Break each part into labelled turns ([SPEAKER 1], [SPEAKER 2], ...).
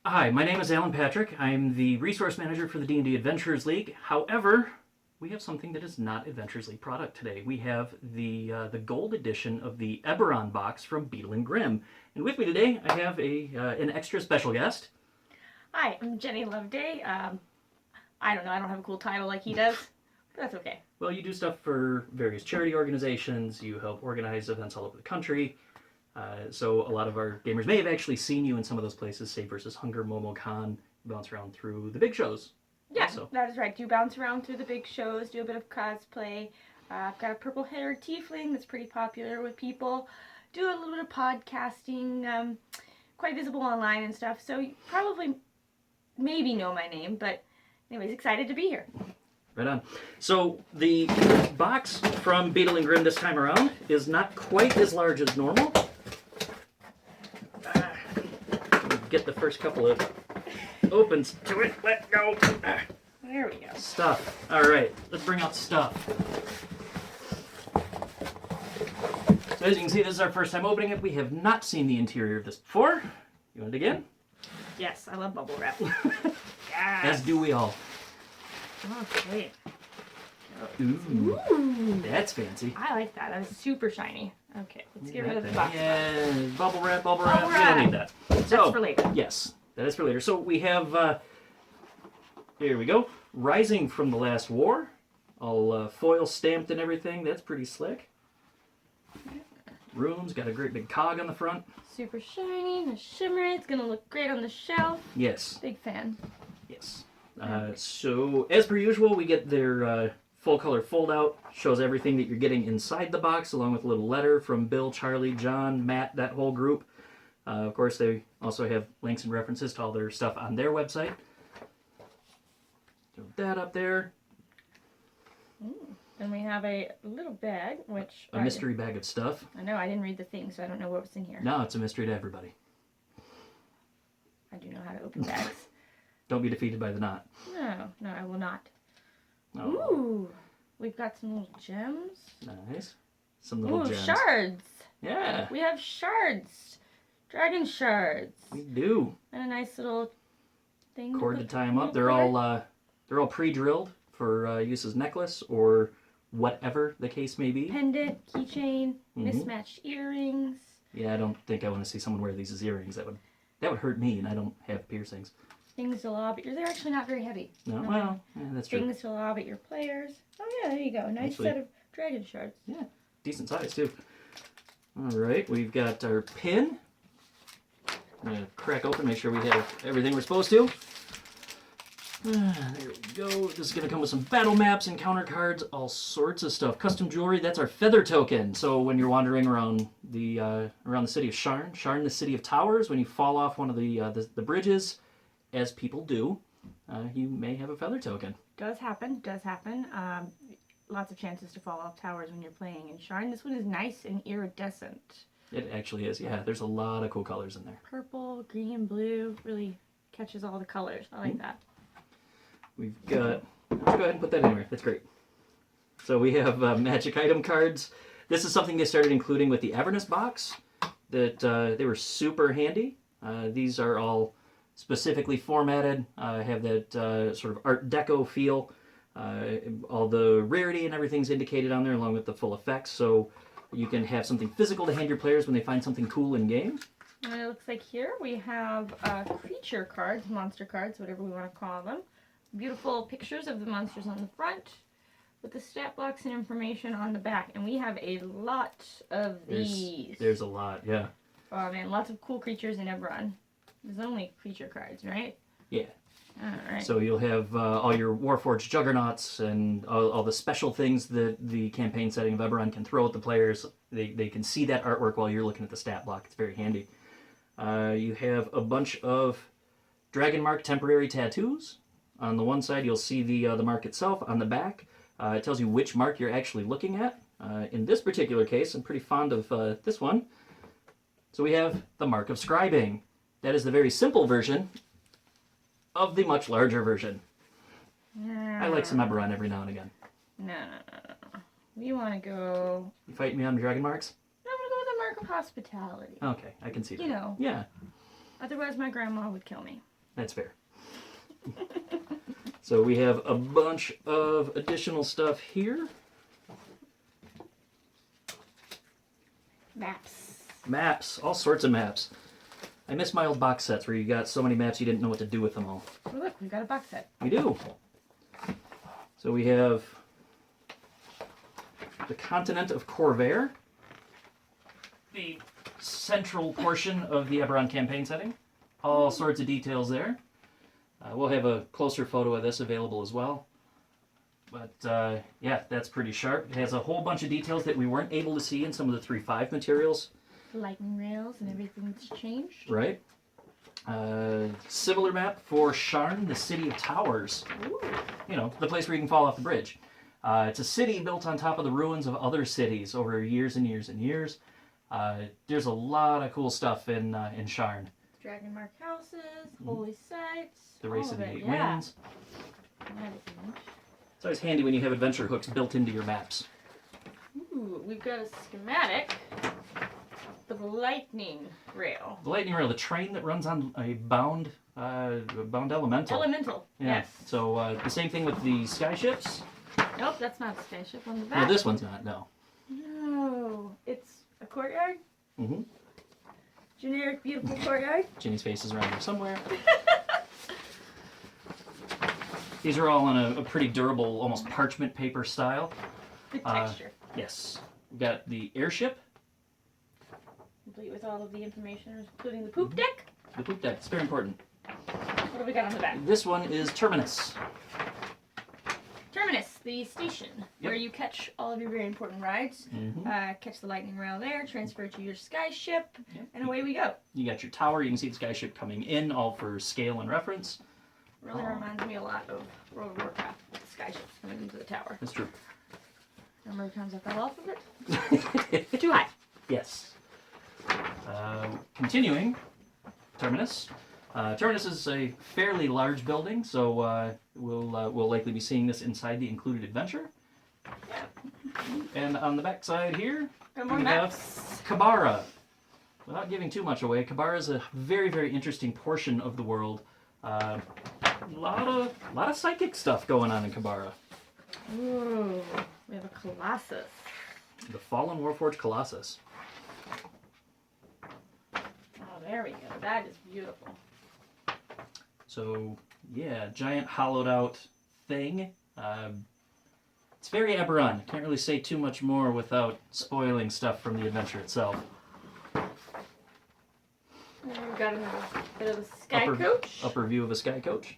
[SPEAKER 1] Hi, my name is Alan Patrick. I'm the resource manager for the D&D Adventures League. However, we have something that is not Adventures League product today. We have the gold edition of the Eberron box from Beadle Grimm. And with me today, I have an extra special guest.
[SPEAKER 2] Hi, I'm Jenny Loveday. I don't know, I don't have a cool title like he does, but that's okay.
[SPEAKER 1] Well, you do stuff for various charity organizations. You help organize events all over the country. So a lot of our gamers may have actually seen you in some of those places, say versus Hunger, MomoCon, bounce around through the big shows.
[SPEAKER 2] Yeah,
[SPEAKER 1] also.
[SPEAKER 2] That is right. Do bounce around through the big shows, do a bit of cosplay. I've got a purple-haired tiefling that's pretty popular with people. Do a little bit of podcasting, quite visible online and stuff. So you probably, maybe know my name, but anyways, excited to be here.
[SPEAKER 1] Right on. So the box from Beadle Grimm this time around is not quite as large as normal. Get the first couple of opens to it. Let go.
[SPEAKER 2] There we go.
[SPEAKER 1] Stuff. All right, let's bring out stuff. So as you can see, this is our first time opening it. We have not seen the interior of this before. You want it again?
[SPEAKER 2] Yes, I love bubble wrap.
[SPEAKER 1] As
[SPEAKER 2] Yes.
[SPEAKER 1] do we all.
[SPEAKER 2] Okay.
[SPEAKER 1] Ooh, that's fancy.
[SPEAKER 2] I like that. That was super shiny. Okay, let's get rid of the
[SPEAKER 1] That
[SPEAKER 2] box.
[SPEAKER 1] thing. Yeah, bubble wrap.
[SPEAKER 2] Bubble
[SPEAKER 1] We don't
[SPEAKER 2] wrap.
[SPEAKER 1] need that.
[SPEAKER 2] That's
[SPEAKER 1] So,
[SPEAKER 2] for later.
[SPEAKER 1] yes, that is for later. So we have, here we go, Rising from the Last War. All foil stamped and everything. That's pretty slick. Runes, got a great big cog on the front.
[SPEAKER 2] Super shiny, the shimmer. It's gonna look great on the shelf.
[SPEAKER 1] Yes,
[SPEAKER 2] Big fan.
[SPEAKER 1] yes. So, as per usual, we get their full color fold out. Shows everything that you're getting inside the box, along with a little letter from Bill, Charlie, John, Matt, that whole group. Of course, they also have links and references to all their stuff on their website. Throw that up there.
[SPEAKER 2] Then we have a little bag, which...
[SPEAKER 1] A mystery bag of stuff.
[SPEAKER 2] I know, I didn't read the thing, so I don't know what's in here.
[SPEAKER 1] No, it's a mystery to everybody.
[SPEAKER 2] I do know how to open bags.
[SPEAKER 1] Don't be defeated by the knot.
[SPEAKER 2] No, I will not.
[SPEAKER 1] Oh,
[SPEAKER 2] Ooh, we've got some little gems.
[SPEAKER 1] nice. Some little gems.
[SPEAKER 2] Shards.
[SPEAKER 1] Yeah,
[SPEAKER 2] We have shards. Dragon shards.
[SPEAKER 1] we do.
[SPEAKER 2] And a nice little thing.
[SPEAKER 1] Cord to
[SPEAKER 2] put-
[SPEAKER 1] tie them up.
[SPEAKER 2] little
[SPEAKER 1] They're all pre-drilled for use as necklace or whatever the case may be.
[SPEAKER 2] pendant, keychain,
[SPEAKER 1] Mhm.
[SPEAKER 2] mismatched earrings.
[SPEAKER 1] Yeah, I don't think I want to see someone wear these as earrings. That would hurt me, and I don't have piercings.
[SPEAKER 2] Things to lob. They're actually not very heavy.
[SPEAKER 1] No, well, yeah, that's true.
[SPEAKER 2] Things to lob at your players. Oh yeah, there you go. Nice
[SPEAKER 1] Actually-
[SPEAKER 2] set of dragon shards.
[SPEAKER 1] Yeah, decent size too. All right, we've got our pin. I'm gonna crack open, make sure we have everything we're supposed to. There we go. This is gonna come with some battle maps, encounter cards, all sorts of stuff. Custom jewelry. That's our feather token. So when you're wandering around the city of Sharn, the city of towers, when you fall off one of the bridges, as people do, you may have a feather token.
[SPEAKER 2] Does happen. Lots of chances to fall off towers when you're playing in Sharn. This one is nice and iridescent.
[SPEAKER 1] It actually is. Yeah, there's a lot of cool colors in there.
[SPEAKER 2] Purple, green, blue. Really catches all the colors. I like that.
[SPEAKER 1] We've got, let's go ahead and put that anywhere. That's great. So we have magic item cards. This is something they started including with the Avernus box that they were super handy. These are all specifically formatted, have that sort of Art Deco feel. All the rarity and everything's indicated on there along with the full effects. So you can have something physical to hand your players when they find something cool in game.
[SPEAKER 2] And it looks like here we have creature cards, monster cards, whatever we want to call them. Beautiful pictures of the monsters on the front with the stat blocks and information on the back. And we have a lot of these.
[SPEAKER 1] There's a lot, yeah.
[SPEAKER 2] Oh man, lots of cool creatures in Eberron. There's only creature cards, right?
[SPEAKER 1] Yeah.
[SPEAKER 2] Alright.
[SPEAKER 1] So you'll have all your Warforged Juggernauts and all the special things that the campaign setting of Eberron can throw at the players. They can see that artwork while you're looking at the stat block. It's very handy. You have a bunch of Dragon Mark temporary tattoos. On the one side, you'll see the mark itself. On the back, it tells you which mark you're actually looking at. In this particular case, I'm pretty fond of this one. So we have the Mark of Scribing. That is the very simple version of the much larger version. I like some Eberron every now and again.
[SPEAKER 2] No. We want to go...
[SPEAKER 1] You fight me on Dragon Marks?
[SPEAKER 2] I'm going to go with the Mark of Hospitality.
[SPEAKER 1] Okay, I can see that.
[SPEAKER 2] You know.
[SPEAKER 1] Yeah.
[SPEAKER 2] Otherwise, my grandma would kill me.
[SPEAKER 1] That's fair. So we have a bunch of additional stuff here. Maps, all sorts of maps. I miss my old box sets where you got so many maps you didn't know what to do with them all.
[SPEAKER 2] Oh, look, we've got a box set.
[SPEAKER 1] We do. So we have the continent of Corvair, the central portion of the Eberron campaign setting. All sorts of details there. We'll have a closer photo of this available as well. But yeah, that's pretty sharp. It has a whole bunch of details that we weren't able to see in some of the 3.5 materials.
[SPEAKER 2] The lightning rails and everything that's changed.
[SPEAKER 1] Right. Similar map for Sharn, the City of Towers.
[SPEAKER 2] Ooh.
[SPEAKER 1] You know, the place where you can fall off the bridge. It's a city built on top of the ruins of other cities over years and years and years. There's a lot of cool stuff in Sharn.
[SPEAKER 2] Dragon Mark houses, holy sites.
[SPEAKER 1] The Race of the
[SPEAKER 2] it,
[SPEAKER 1] Eight
[SPEAKER 2] yeah.
[SPEAKER 1] Winds.
[SPEAKER 2] That is nice.
[SPEAKER 1] It's always handy when you have adventure hooks built into your maps.
[SPEAKER 2] Ooh, we've got a schematic for the lightning rail.
[SPEAKER 1] The lightning rail, the train that runs on a bound elemental.
[SPEAKER 2] Elemental,
[SPEAKER 1] Yeah.
[SPEAKER 2] yes.
[SPEAKER 1] So the same thing with the skyships.
[SPEAKER 2] Nope, that's not a spaceship on the back.
[SPEAKER 1] Well, this one's not, no.
[SPEAKER 2] No, it's a courtyard.
[SPEAKER 1] Mm-hmm.
[SPEAKER 2] Generic, beautiful courtyard.
[SPEAKER 1] Ginny's face is around here somewhere. These are all on a pretty durable, almost parchment paper style.
[SPEAKER 2] Good texture.
[SPEAKER 1] Yes. We've got the airship.
[SPEAKER 2] Complete with all of the information, including the poop deck.
[SPEAKER 1] The poop deck. It's very important.
[SPEAKER 2] What do we got on the back?
[SPEAKER 1] This one is Terminus.
[SPEAKER 2] Terminus, the station where you catch all of your very important rides.
[SPEAKER 1] Mm-hmm.
[SPEAKER 2] Catch the lightning rail there, transfer it to your skyship, and away we go.
[SPEAKER 1] You got your tower. You can see the skyship coming in, all for scale and reference.
[SPEAKER 2] Really reminds me a lot of World of Warcraft with the skyships coming into the tower.
[SPEAKER 1] That's true.
[SPEAKER 2] Remember the times I fell off of it? Too high.
[SPEAKER 1] Yes. Continuing, Terminus. Terminus is a fairly large building, so we'll likely be seeing this inside the included adventure. And on the back side here,
[SPEAKER 2] Got more
[SPEAKER 1] we
[SPEAKER 2] maps.
[SPEAKER 1] have Kabara. Without giving too much away, Kabara is a very, very interesting portion of the world. A lot of psychic stuff going on in Kabara.
[SPEAKER 2] Ooh, we have a Colossus.
[SPEAKER 1] The Fallen Warforged Colossus.
[SPEAKER 2] Oh, there we go. That is beautiful.
[SPEAKER 1] So, yeah, giant hollowed out thing. It's very Eberron. Can't really say too much more without spoiling stuff from the adventure itself.
[SPEAKER 2] And we've got another bit of a sky coach.
[SPEAKER 1] Upper view of a sky coach.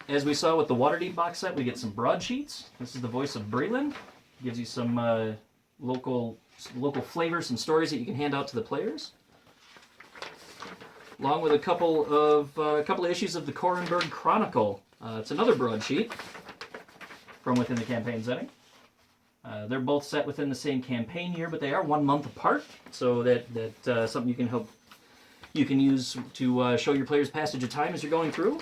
[SPEAKER 1] As we saw with the Waterdeep box set, we get some broadsheets. This is the voice of Breland. Gives you some local flavors and stories that you can hand out to the players. Along with a couple of issues of the Korenberg Chronicle. It's another broadsheet from within the campaign setting. They're both set within the same campaign year, but they are 1 month apart, so that something you can use to show your players passage of time as you're going through.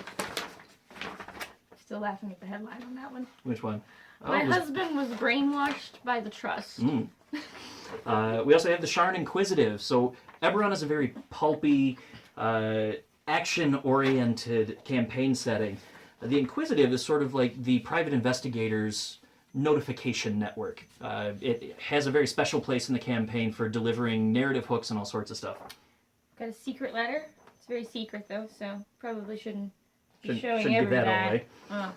[SPEAKER 2] Still laughing at the headline on that one.
[SPEAKER 1] Which one?
[SPEAKER 2] My husband was brainwashed by the trust.
[SPEAKER 1] We also have the Sharn Inquisitive. So Eberron is a very pulpy, action-oriented campaign setting. The Inquisitive is sort of like the private investigators' notification network. It has a very special place in the campaign for delivering narrative hooks and all sorts of stuff.
[SPEAKER 2] Got a secret letter. It's very secret though, so probably shouldn't be showing
[SPEAKER 1] shouldn't give that
[SPEAKER 2] everybody.
[SPEAKER 1] away.
[SPEAKER 2] Oh.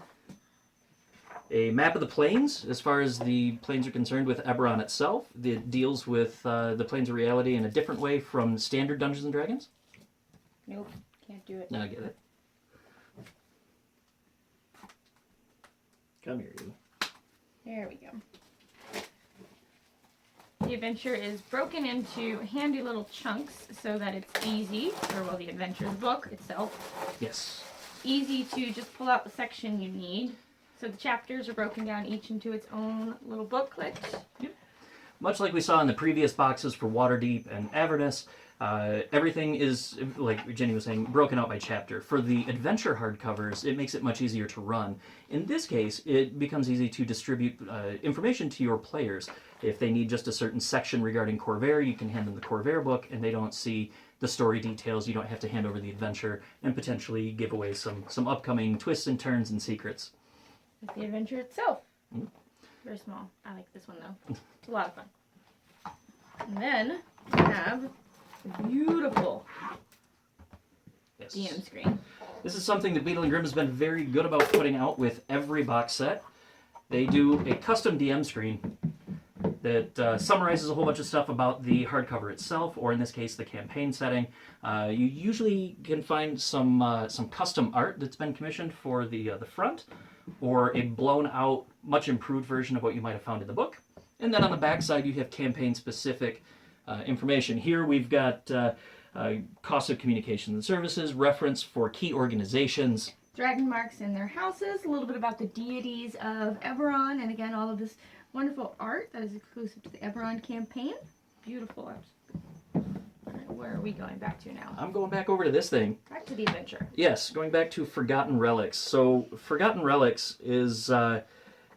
[SPEAKER 1] A map of the planes, as far as the planes are concerned, with Eberron itself. That deals with the planes of reality in a different way from standard Dungeons & Dragons.
[SPEAKER 2] Nope, can't do it.
[SPEAKER 1] No, I get it. Come here, you.
[SPEAKER 2] There we go. The adventure is broken into handy little chunks so that it's easy, or the adventure book itself.
[SPEAKER 1] Yes.
[SPEAKER 2] Easy to just pull out the section you need. So the chapters are broken down each into its own little booklet.
[SPEAKER 1] Yep. Much like we saw in the previous boxes for Waterdeep and Avernus, Everything is, like Jenny was saying, broken out by chapter. For the adventure hardcovers, it makes it much easier to run. In this case, it becomes easy to distribute information to your players. If they need just a certain section regarding Corvair, you can hand them the Corvair book, and they don't see the story details. You don't have to hand over the adventure and potentially give away some upcoming twists and turns and secrets.
[SPEAKER 2] Like the adventure itself. Very small. I like this one though. It's a lot of fun. And then we have a beautiful DM screen.
[SPEAKER 1] This is something that Beadle Grimm has been very good about putting out with every box set. They do a custom DM screen that summarizes a whole bunch of stuff about the hardcover itself, or in this case, the campaign setting. You usually can find some custom art that's been commissioned for the front, or a blown out, much improved version of what you might have found in the book. And then on the back side, you have campaign specific information. Here we've got cost of communications and services, reference for key organizations,
[SPEAKER 2] dragon marks in their houses, a little bit about the deities of Eberron, and again, all of this wonderful art that is exclusive to the Eberron campaign. Beautiful. All right, where are we going back to now?
[SPEAKER 1] I'm going back over to this thing.
[SPEAKER 2] Back to the adventure.
[SPEAKER 1] Yes, going back to Forgotten Relics. So Forgotten Relics is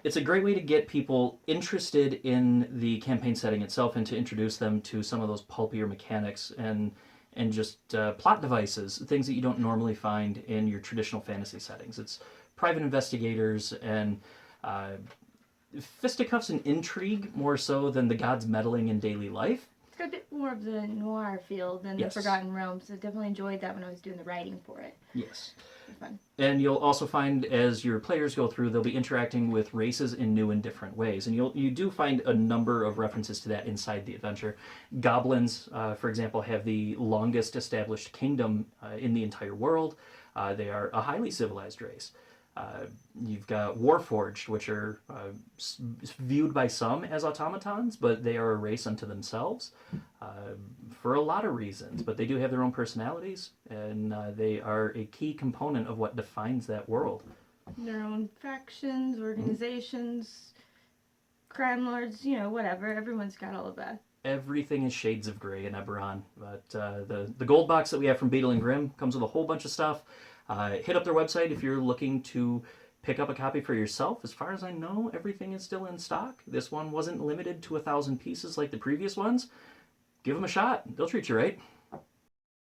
[SPEAKER 1] it's a great way to get people interested in the campaign setting itself and to introduce them to some of those pulpier mechanics and just plot devices, things that you don't normally find in your traditional fantasy settings. It's private investigators and fisticuffs and intrigue more so than the gods meddling in daily life.
[SPEAKER 2] It's got a bit more of the noir feel than the Forgotten Realms. I definitely enjoyed that when I was doing the writing for it.
[SPEAKER 1] Yes.
[SPEAKER 2] It was fun.
[SPEAKER 1] And you'll also find as your players go through, they'll be interacting with races in new and different ways. And you do find a number of references to that inside the adventure. Goblins, for example, have the longest established kingdom in the entire world. They are a highly civilized race. You've got Warforged, which are viewed by some as automatons, but they are a race unto themselves for a lot of reasons. But they do have their own personalities, and they are a key component of what defines that world.
[SPEAKER 2] Their own factions, organizations, crime lords, whatever. Everyone's got all of that.
[SPEAKER 1] Everything is shades of gray in Eberron. But the gold box that we have from Beadle Grimm comes with a whole bunch of stuff. Hit up their website if you're looking to pick up a copy for yourself. As far as I know, everything is still in stock. This one wasn't limited to 1,000 pieces like the previous ones. Give them a shot. They'll treat you right.